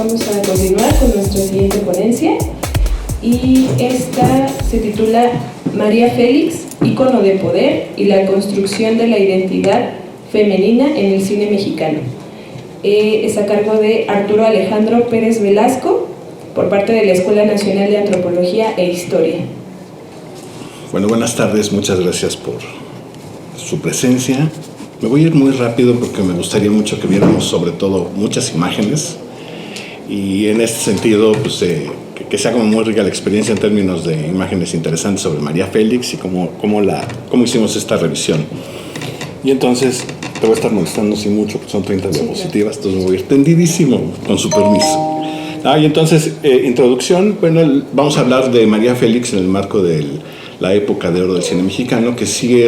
vamos a continuar con nuestra siguiente ponencia y esta se titula María Félix, ícono de poder y la construcción de la identidad femenina en el cine mexicano. Es a cargo de Arturo Alejandro Pérez Velasco por parte de la Escuela Nacional de Antropología e Historia. Bueno, buenas tardes, muchas gracias por su presencia. Me voy a ir muy rápido porque me gustaría mucho que viéramos sobre todo muchas imágenes y en este sentido pues, que sea como muy rica la experiencia en términos de imágenes interesantes sobre María Félix y cómo hicimos esta revisión. Y entonces te voy a estar molestando sin mucho, porque son 30 diapositivas, entonces me voy a ir tendidísimo con su permiso. Y entonces, introducción, bueno, vamos a hablar de María Félix en el marco de la época de oro del cine mexicano, que sí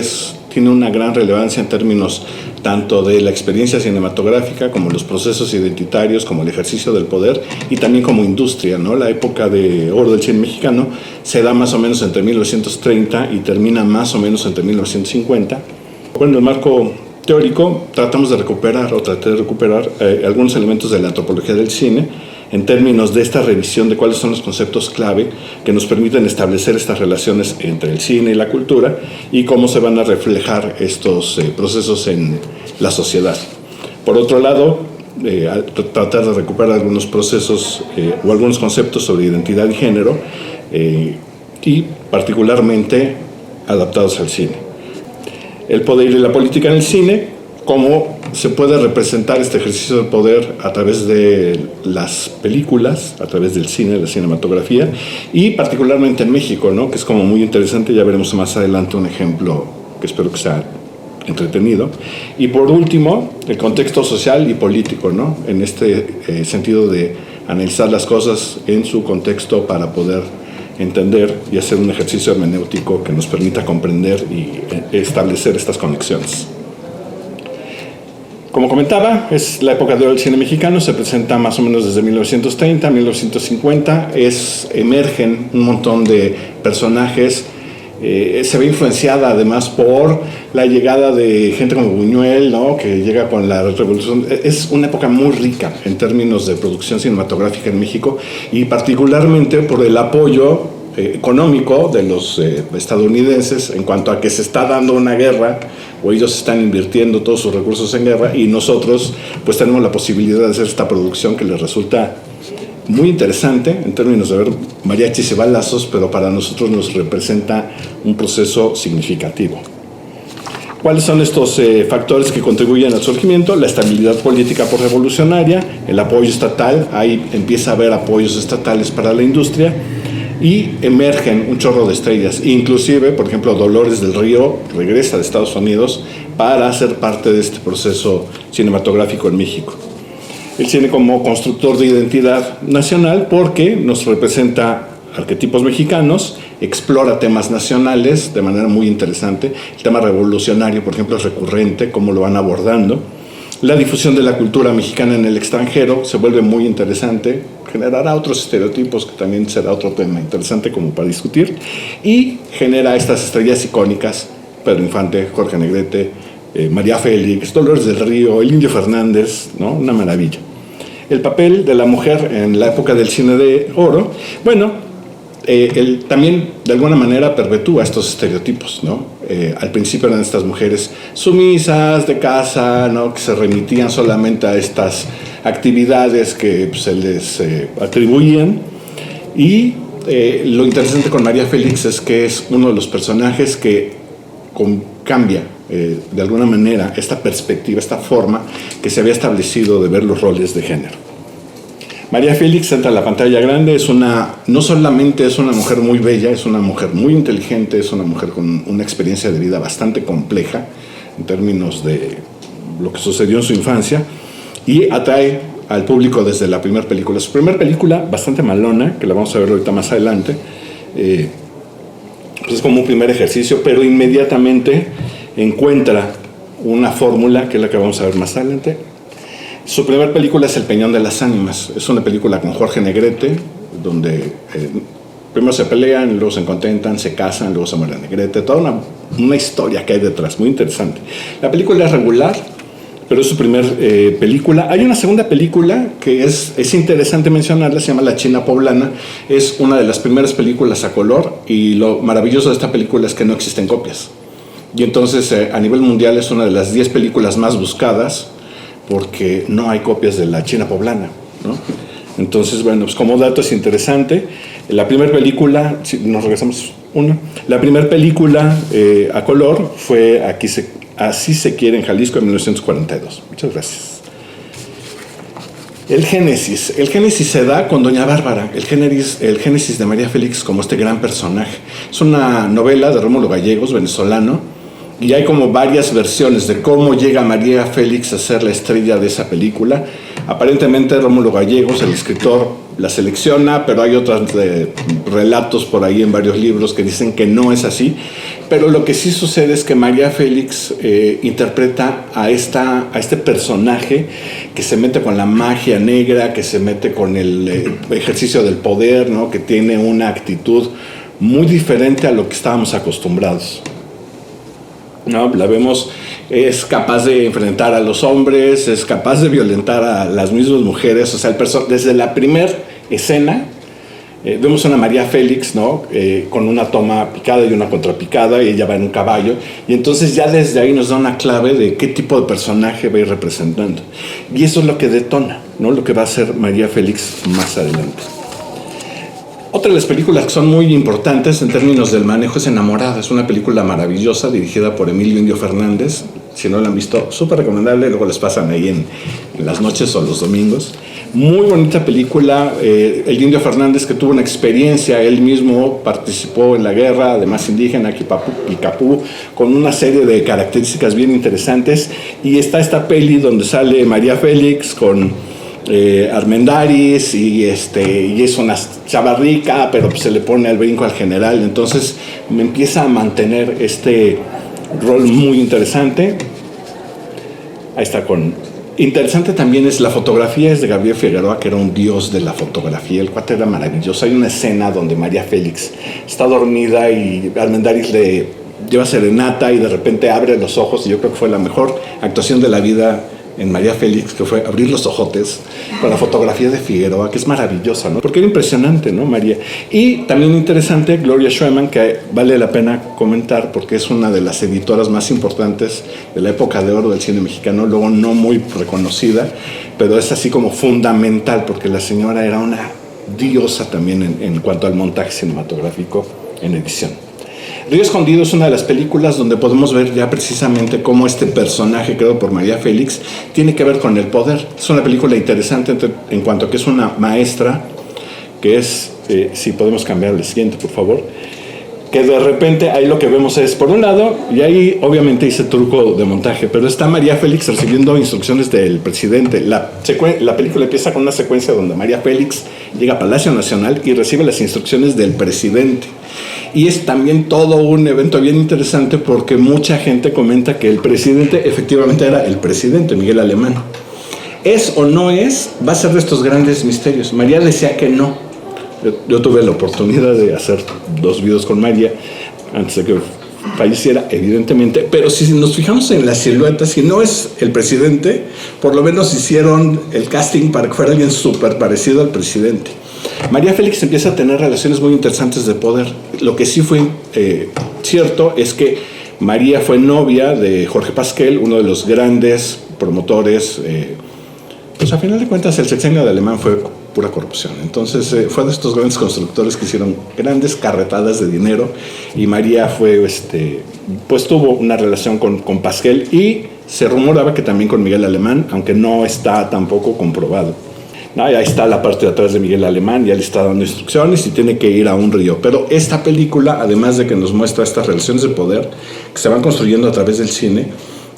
tiene una gran relevancia en términos tanto de la experiencia cinematográfica como los procesos identitarios, como el ejercicio del poder y también como industria, ¿no? La época de oro del cine mexicano se da más o menos entre 1930 y termina más o menos entre 1950. Bueno, en el marco teórico traté de recuperar algunos elementos de la antropología del cine en términos de esta revisión de cuáles son los conceptos clave que nos permiten establecer estas relaciones entre el cine y la cultura y cómo se van a reflejar estos procesos en la sociedad. Por otro lado, tratar de recuperar algunos procesos o algunos conceptos sobre identidad y género y particularmente adaptados al cine. El poder y la política en el cine, cómo se puede representar este ejercicio de poder a través de las películas, a través del cine, de la cinematografía, y particularmente en México, ¿no? Que es como muy interesante, ya veremos más adelante un ejemplo que espero que sea entretenido. Y por último, el contexto social y político, ¿no? En este sentido de analizar las cosas en su contexto para poder entender y hacer un ejercicio hermenéutico que nos permita comprender y establecer estas conexiones. Como comentaba, es la época de oro del cine mexicano, se presenta más o menos desde 1930 a 1950, emergen un montón de personajes, se ve influenciada además por la llegada de gente como Buñuel, ¿no? Que llega con la revolución. Es una época muy rica en términos de producción cinematográfica en México y particularmente por el apoyo económico de los estadounidenses en cuanto a que se está dando una guerra o ellos están invirtiendo todos sus recursos en guerra y nosotros pues tenemos la posibilidad de hacer esta producción que les resulta muy interesante en términos de ver mariachis y balazos, pero para nosotros nos representa un proceso significativo. ¿Cuáles son estos factores que contribuyen al surgimiento? La estabilidad política revolucionaria, el apoyo estatal, ahí empieza a haber apoyos estatales para la industria y emergen un chorro de estrellas, inclusive, por ejemplo, Dolores del Río regresa de Estados Unidos para ser parte de este proceso cinematográfico en México. El cine como constructor de identidad nacional porque nos representa arquetipos mexicanos, explora temas nacionales de manera muy interesante. El tema revolucionario, por ejemplo, es recurrente, cómo lo van abordando. La difusión de la cultura mexicana en el extranjero se vuelve muy interesante, generará otros estereotipos que también será otro tema interesante como para discutir, y genera estas estrellas icónicas, Pedro Infante, Jorge Negrete, María Félix, Dolores del Río, el Indio Fernández, ¿no? Una maravilla. El papel de la mujer en la época del cine de oro, bueno, él también de alguna manera perpetúa estos estereotipos, ¿no? Al principio eran estas mujeres sumisas, de casa, ¿no? Que se remitían solamente a estas actividades que pues, se les atribuían. Y lo interesante con María Félix es que es uno de los personajes que cambia de alguna manera esta perspectiva, esta forma que se había establecido de ver los roles de género. María Félix entra a la pantalla grande, no solamente es una mujer muy bella, es una mujer muy inteligente, es una mujer con una experiencia de vida bastante compleja en términos de lo que sucedió en su infancia y atrae al público desde la primera película. Su primera película, bastante malona, que la vamos a ver ahorita más adelante, pues es como un primer ejercicio, pero inmediatamente encuentra una fórmula que es la que vamos a ver más adelante. Su primera película es El Peñón de las Ánimas. Es una película con Jorge Negrete, donde primero se pelean, luego se contentan, se casan, luego se muere Negrete. Toda una historia que hay detrás, muy interesante. La película es regular, pero es su primer película. Hay una segunda película que es interesante mencionarla, se llama La China Poblana. Es una de las primeras películas a color, y lo maravilloso de esta película es que no existen copias. Y entonces a nivel mundial es una de las 10 películas más buscadas porque no hay copias de La China Poblana, ¿no? Entonces, bueno, pues como dato es interesante. La primera película, si nos regresamos la primera película a color fue Así se quiere en Jalisco, en 1942. Muchas gracias. El Génesis se da con Doña Bárbara, el Génesis de María Félix como este gran personaje. Es una novela de Rómulo Gallegos, venezolano, y hay como varias versiones de cómo llega María Félix a ser la estrella de esa película. Aparentemente Rómulo Gallegos, el escritor, la selecciona, pero hay otros relatos por ahí en varios libros que dicen que no es así. Pero lo que sí sucede es que María Félix interpreta a este personaje que se mete con la magia negra, que se mete con el ejercicio del poder, ¿no? Que tiene una actitud muy diferente a lo que estábamos acostumbrados, ¿no? La vemos, es capaz de enfrentar a los hombres, es capaz de violentar a las mismas mujeres. O sea, desde la primera escena vemos a una María Félix, ¿no? Con una toma picada y una contrapicada, y ella va en un caballo, y entonces ya desde ahí nos da una clave de qué tipo de personaje va a ir representando, y eso es lo que detona, ¿no? Lo que va a ser María Félix más adelante. Otra de las películas que son muy importantes en términos del manejo es Enamorada. Es una película maravillosa dirigida por Emilio Indio Fernández. Si no la han visto, súper recomendable. Luego les pasan ahí en las noches o los domingos. Muy bonita película. El Indio Fernández, que tuvo una experiencia, él mismo participó en la guerra, además indígena, Picapú, con una serie de características bien interesantes. Y está esta peli donde sale María Félix con Armendáriz, y es una chava rica, pero pues se le pone al brinco al general. Entonces me empieza a mantener este rol muy interesante. Ahí está interesante también es la fotografía, es de Gabriel Figueroa, que era un dios de la fotografía. El cuate era maravilloso. Hay una escena donde María Félix está dormida y Armendáriz le lleva serenata y de repente abre los ojos, y yo creo que fue la mejor actuación de la vida en María Félix, que fue abrir los ojotes con la fotografía de Figueroa, que es maravillosa, ¿no? Porque era impresionante, ¿no, María? Y también interesante Gloria Schumann, que vale la pena comentar porque es una de las editoras más importantes de la época de oro del cine mexicano, luego no muy reconocida, pero es así como fundamental, porque la señora era una diosa también en cuanto al montaje cinematográfico en edición. Río Escondido es una de las películas donde podemos ver ya precisamente cómo este personaje creado por María Félix tiene que ver con el poder. Es una película interesante en cuanto a que es una maestra, que es, si podemos cambiar el siguiente, por favor, que de repente ahí lo que vemos es, por un lado, y ahí obviamente hice truco de montaje, pero está María Félix recibiendo instrucciones del presidente. La película empieza con una secuencia donde María Félix llega a Palacio Nacional y recibe las instrucciones del presidente. Y es también todo un evento bien interesante porque mucha gente comenta que el presidente efectivamente era el presidente, Miguel Alemán. ¿Es o no es? Va a ser de estos grandes misterios. María decía que no. Yo tuve la oportunidad de hacer 2 videos con María antes de que falleciera, evidentemente, pero si nos fijamos en la silueta, si no es el presidente, por lo menos hicieron el casting para que fuera alguien súper parecido al presidente. María Félix empieza a tener relaciones muy interesantes de poder. Lo que sí fue cierto es que María fue novia de Jorge Pasquel, uno de los grandes promotores. Pues a final de cuentas el sexenio de Alemán fue pura corrupción. Entonces fue de estos grandes constructores que hicieron grandes carretadas de dinero, y María fue, pues tuvo una relación con Pasquel, y se rumoraba que también con Miguel Alemán, aunque no está tampoco comprobado. Ahí está la parte de atrás de Miguel Alemán, ya le está dando instrucciones y tiene que ir a un río. Pero esta película, además de que nos muestra estas relaciones de poder que se van construyendo a través del cine,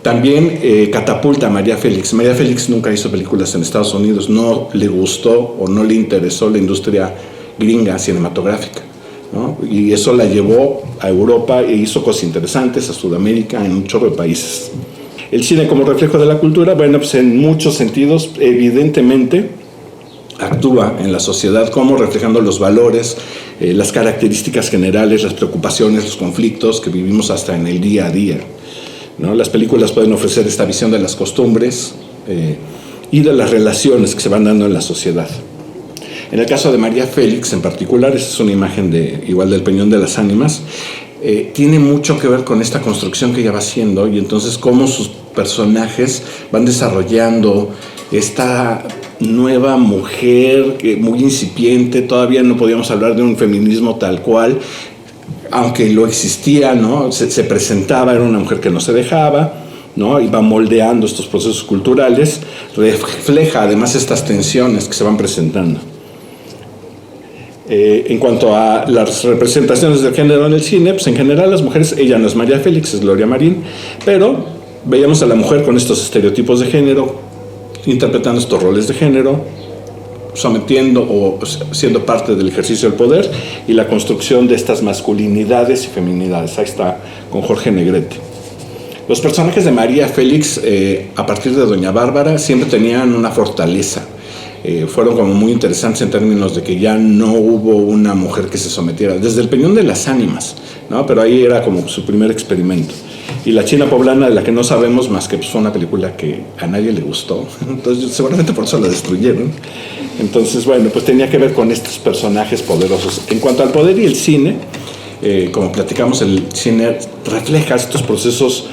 también catapulta a María Félix. María Félix nunca hizo películas en Estados Unidos, no le gustó o no le interesó la industria gringa cinematográfica, ¿no? Y eso la llevó a Europa e hizo cosas interesantes, a Sudamérica, en un chorro de países. El cine como reflejo de la cultura, bueno, pues en muchos sentidos, evidentemente, actúa en la sociedad como reflejando los valores, las características generales, las preocupaciones, los conflictos que vivimos hasta en el día a día, ¿no? Las películas pueden ofrecer esta visión de las costumbres y de las relaciones que se van dando en la sociedad. En el caso de María Félix en particular, esta es una imagen igual del Peñón de las Ánimas, tiene mucho que ver con esta construcción que ella va haciendo y entonces cómo sus personajes van desarrollando esta nueva mujer muy incipiente. Todavía no podíamos hablar de un feminismo tal cual, aunque lo existía, ¿no? Se presentaba, era una mujer que no se dejaba, ¿no? Iba moldeando estos procesos culturales, refleja además estas tensiones que se van presentando. En cuanto a las representaciones del género en el cine, pues en general las mujeres, ella no es María Félix, es Gloria Marín, pero veíamos a la mujer con estos estereotipos de género, interpretando estos roles de género, sometiendo o siendo parte del ejercicio del poder y la construcción de estas masculinidades y feminidades. Ahí está con Jorge Negrete. Los personajes de María Félix, a partir de Doña Bárbara, siempre tenían una fortaleza. Fueron como muy interesantes en términos de que ya no hubo una mujer que se sometiera, desde el Peñón de las Ánimas, ¿no? Pero ahí era como su primer experimento. Y La China Poblana, de la que no sabemos más que pues, fue una película que a nadie le gustó, entonces seguramente por eso la destruyeron. Entonces, bueno, pues tenía que ver con estos personajes poderosos. En cuanto al poder y el cine, como platicamos, el cine refleja estos procesos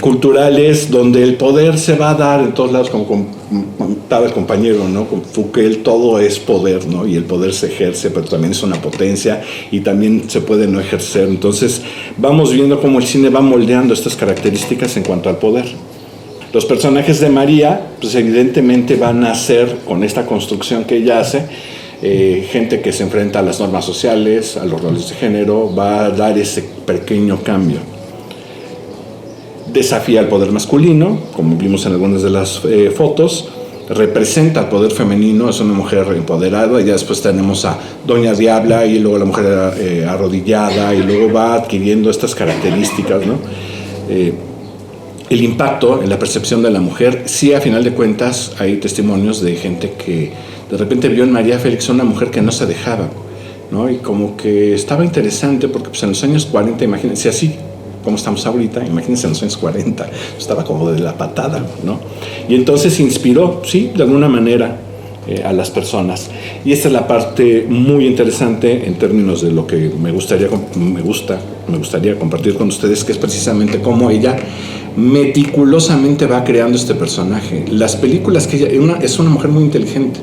culturales donde el poder se va a dar en todos lados, como comentaba el compañero, ¿no? Con Fouquet, todo es poder, ¿no? Y el poder se ejerce, pero también es una potencia y también se puede no ejercer. Entonces vamos viendo cómo el cine va moldeando estas características en cuanto al poder. Los personajes de María, pues evidentemente van a ser, con esta construcción que ella hace, gente que se enfrenta a las normas sociales, a los roles de género, va a dar ese pequeño cambio. Desafía al poder masculino, como vimos en algunas de las fotos, representa al poder femenino, es una mujer empoderada, y ya después tenemos a Doña Diabla y luego la mujer arrodillada, y luego va adquiriendo estas características, ¿no? El impacto en la percepción de la mujer, sí, a final de cuentas hay testimonios de gente que de repente vio en María Félix una mujer que no se dejaba, ¿no? Y como que estaba interesante porque pues en los años 40, imagínense, así como estamos ahorita, imagínense en los años 40, estaba como de la patada, ¿no? Y entonces inspiró, sí, de alguna manera a las personas. Y esta es la parte muy interesante en términos de lo que me gustaría compartir con ustedes, que es precisamente cómo ella meticulosamente va creando este personaje. Las películas que ella, es una mujer muy inteligente,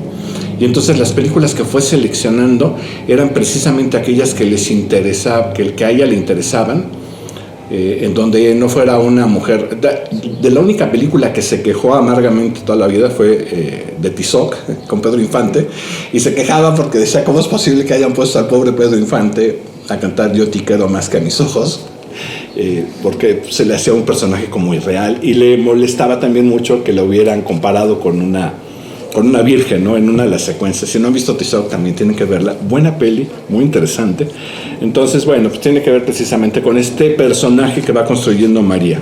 y entonces las películas que fue seleccionando eran precisamente aquellas que les interesaba, que a ella le interesaban, en donde no fuera una mujer. De la única película que se quejó amargamente toda la vida fue de Tizoc, con Pedro Infante, y se quejaba porque decía, ¿cómo es posible que hayan puesto al pobre Pedro Infante a cantar Yo te quiero más que a mis ojos? Porque se le hacía un personaje como irreal, y le molestaba también mucho que lo hubieran comparado con una virgen, ¿no? En una de las secuencias. Si no han visto Tizoc, también tienen que verla. Buena peli, muy interesante. Entonces, bueno, pues tiene que ver precisamente con este personaje que va construyendo María.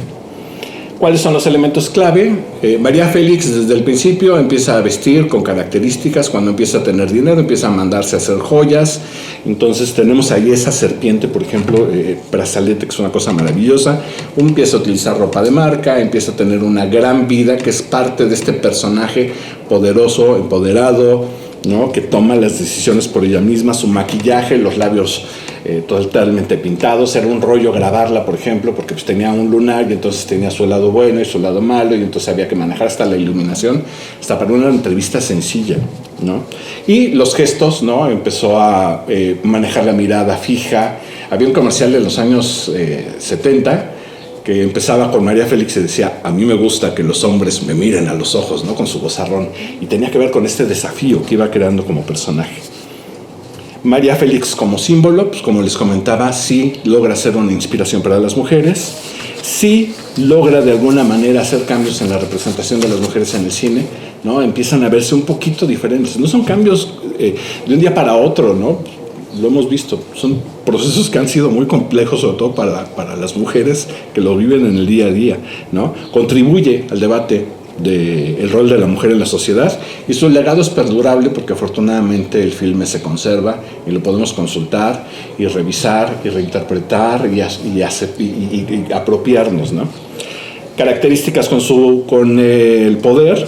¿Cuáles son los elementos clave? María Félix desde el principio empieza a vestir con características. Cuando empieza a tener dinero, empieza a mandarse a hacer joyas. Entonces tenemos ahí esa serpiente, por ejemplo, brazalete, que es una cosa maravillosa. Empieza a utilizar ropa de marca, empieza a tener una gran vida, que es parte de este personaje poderoso, empoderado, ¿no? Que toma las decisiones por ella misma. Su maquillaje, los labios totalmente pintados, era un rollo grabarla, por ejemplo, porque pues tenía un lunar y entonces tenía su lado bueno y su lado malo, y entonces había que manejar hasta la iluminación, hasta para una entrevista sencilla, ¿no? Y los gestos, ¿no? Empezó a manejar la mirada fija. Había un comercial de los años 70 que empezaba con María Félix y decía, a mí me gusta que los hombres me miren a los ojos, ¿no? Con su vozarrón, y tenía que ver con este desafío que iba creando como personaje. María Félix como símbolo, pues como les comentaba, sí logra ser una inspiración para las mujeres, sí logra de alguna manera hacer cambios en la representación de las mujeres en el cine, ¿no? Empiezan a verse un poquito diferentes, no son cambios de un día para otro, ¿no? Lo hemos visto, son procesos que han sido muy complejos, sobre todo para las mujeres que lo viven en el día a día, ¿no? Contribuye al debate del rol de la mujer en la sociedad, y su legado es perdurable porque afortunadamente el filme se conserva y lo podemos consultar y revisar y reinterpretar y apropiarnos, ¿no? Características con el poder: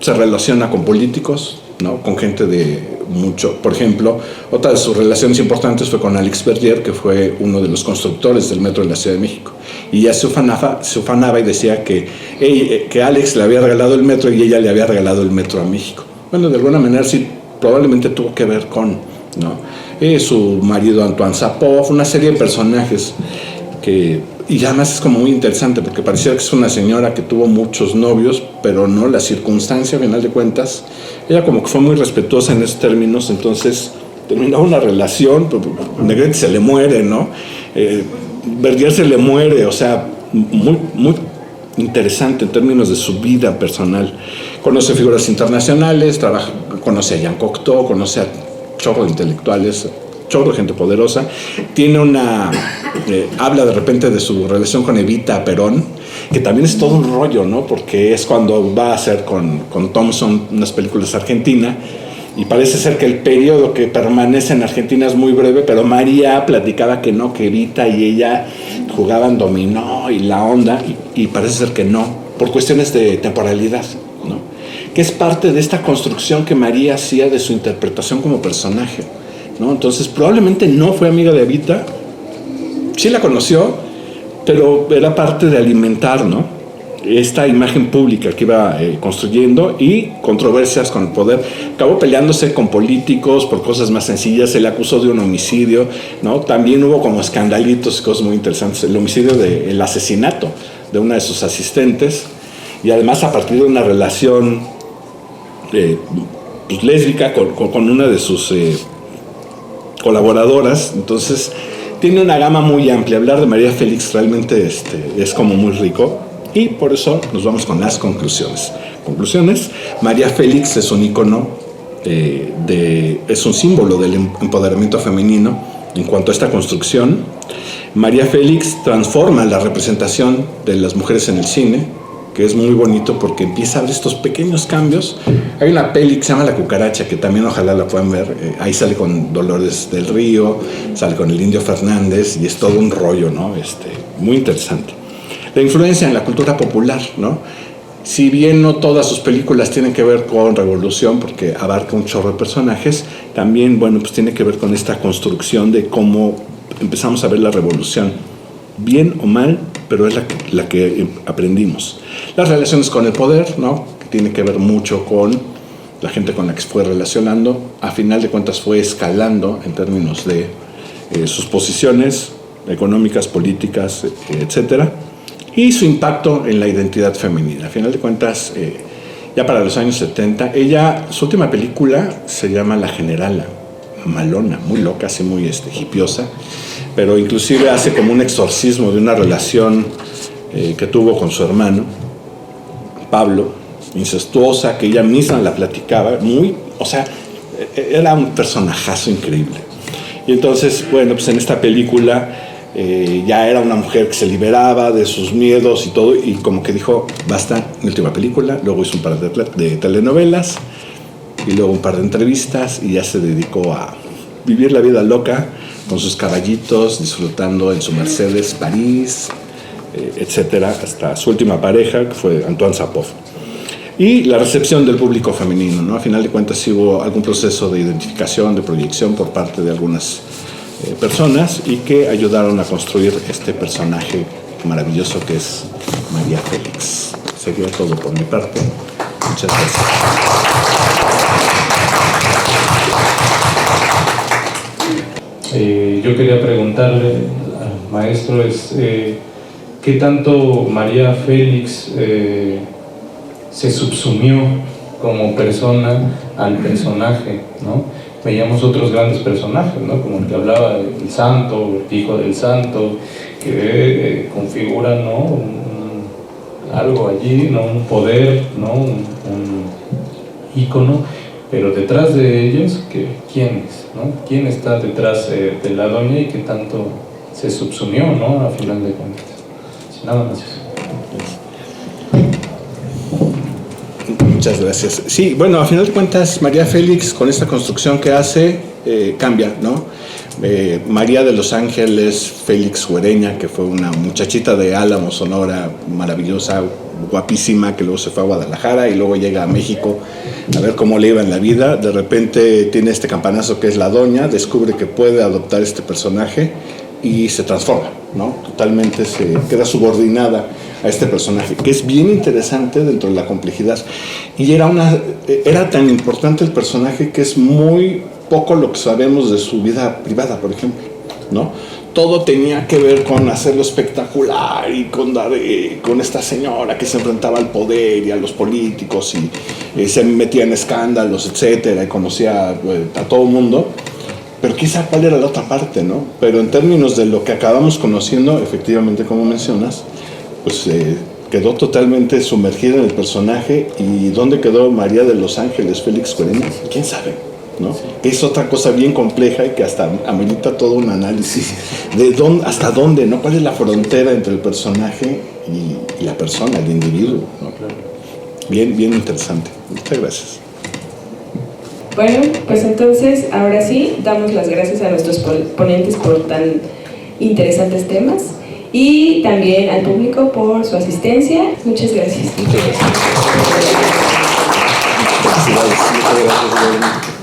se relaciona con políticos, ¿no? Con gente de mucho. Por ejemplo, otra de sus relaciones importantes fue con Alex Verdier, que fue uno de los constructores del metro de la Ciudad de México, y ella se ufanaba y decía que Alex le había regalado el metro y ella le había regalado el metro a México. Bueno, de alguna manera sí, probablemente tuvo que ver con, ¿no? Su marido Antoine Sapov, una serie de personajes y además es como muy interesante porque parecía que es una señora que tuvo muchos novios, pero no, la circunstancia, a final de cuentas, ella como que fue muy respetuosa en esos términos, entonces terminó una relación, Negrete se le muere, ¿no? Verdier se le muere, o sea, muy, muy interesante en términos de su vida personal. Conoce figuras internacionales, conoce a Jean Cocteau, conoce a chorro de intelectuales, chorro de gente poderosa. Tiene habla de repente de su relación con Evita Perón, que también es todo un rollo, ¿no? Porque es cuando va a hacer con Thompson unas películas argentinas, y parece ser que el periodo que permanece en Argentina es muy breve, pero María platicaba que no, que Evita y ella jugaban dominó y la onda, y parece ser que no, por cuestiones de temporalidad, ¿no? Que es parte de esta construcción que María hacía de su interpretación como personaje, ¿no? Entonces probablemente no fue amiga de Evita, sí la conoció, pero era parte de alimentar, ¿no?, esta imagen pública que iba construyendo, y controversias con el poder. Acabó peleándose con políticos por cosas más sencillas, se le acusó de un homicidio, ¿no? También hubo como escandalitos y cosas muy interesantes, el homicidio el asesinato de una de sus asistentes, y además a partir de una relación pues, lésbica con una de sus colaboradoras. Entonces tiene una gama muy amplia. Hablar de María Félix realmente es como muy rico, y por eso nos vamos con las conclusiones. María Félix es un ícono, es un símbolo del empoderamiento femenino en cuanto a esta construcción. María Félix transforma la representación de las mujeres en el cine, que es muy bonito porque empieza a ver estos pequeños cambios. Hay una peli que se llama La Cucaracha, que también ojalá la puedan ver. Ahí sale con Dolores del Río, sale con el Indio Fernández, y es todo un rollo, ¿no? Muy interesante. La influencia en la cultura popular, ¿no? Si bien no todas sus películas tienen que ver con revolución, porque abarca un chorro de personajes, también, bueno, pues tiene que ver con esta construcción de cómo empezamos a ver la revolución, bien o mal, pero es la que aprendimos. Las relaciones con el poder, ¿no?, que tiene que ver mucho con la gente con la que se fue relacionando, a final de cuentas fue escalando en términos de sus posiciones económicas, políticas, etcétera, y su impacto en la identidad femenina. A final de cuentas, ya para los años 70, su última película se llama La Generala, malona, muy loca, así muy hipiosa, pero inclusive hace como un exorcismo de una relación que tuvo con su hermano, Pablo, incestuosa, que ella misma la platicaba, era un personajazo increíble. Y entonces, bueno, pues en esta película ya era una mujer que se liberaba de sus miedos y todo, y como que dijo, basta, mi última película. Luego hizo un par de telenovelas, y luego un par de entrevistas, y ya se dedicó a vivir la vida loca con sus caballitos, disfrutando en su Mercedes París, etcétera, hasta su última pareja, que fue Antoine Sapov. Y la recepción del público femenino, ¿no? A final de cuentas sí hubo algún proceso de identificación, de proyección por parte de algunas personas, y que ayudaron a construir este personaje maravilloso que es María Félix. Sería todo por mi parte. Muchas gracias. Yo quería preguntarle al maestro ¿qué tanto María Félix se subsumió como persona al personaje, ¿no? Veíamos otros grandes personajes, ¿no?, como el que hablaba del santo, el hijo del santo, que configura, ¿no?, algo allí, ¿no?, un poder, ¿no?, un ícono, pero detrás de ellos, ¿quiénes, ¿no? ¿Quién está detrás de la doña, y qué tanto se subsumió, ¿no?, a final de cuentas? Nada más eso. Muchas gracias. Sí, bueno, a final de cuentas, María Félix, con esta construcción que hace, cambia, ¿no? María de los Ángeles Félix Güereña, que fue una muchachita de Álamo, Sonora, maravillosa, guapísima, que luego se fue a Guadalajara y luego llega a México a ver cómo le iba en la vida. De repente tiene este campanazo que es la doña, descubre que puede adoptar este personaje y se transforma, ¿no? Totalmente se queda subordinada a este personaje, que es bien interesante dentro de la complejidad. Y era tan importante el personaje que es muy poco lo que sabemos de su vida privada, por ejemplo, ¿no? Todo tenía que ver con hacerlo espectacular y con esta señora que se enfrentaba al poder y a los políticos y se metía en escándalos, etcétera, y conocía a todo el mundo. Pero quizá cuál era la otra parte, ¿no? Pero en términos de lo que acabamos conociendo, efectivamente, como mencionas, pues quedó totalamente sumergida en el personaje. ¿Y dónde quedó María de los Ángeles Félix Güereña? ¿Quién sabe? ¿No? Es otra cosa bien compleja y que hasta amerita todo un análisis de hasta dónde, ¿no? ¿Cuál es la frontera entre el personaje y la persona, el individuo, ¿no? Bien, bien interesante. Muchas gracias. Bueno, pues entonces, ahora sí, damos las gracias a nuestros ponentes por tan interesantes temas y también al público por su asistencia. Muchas gracias. Muchas gracias.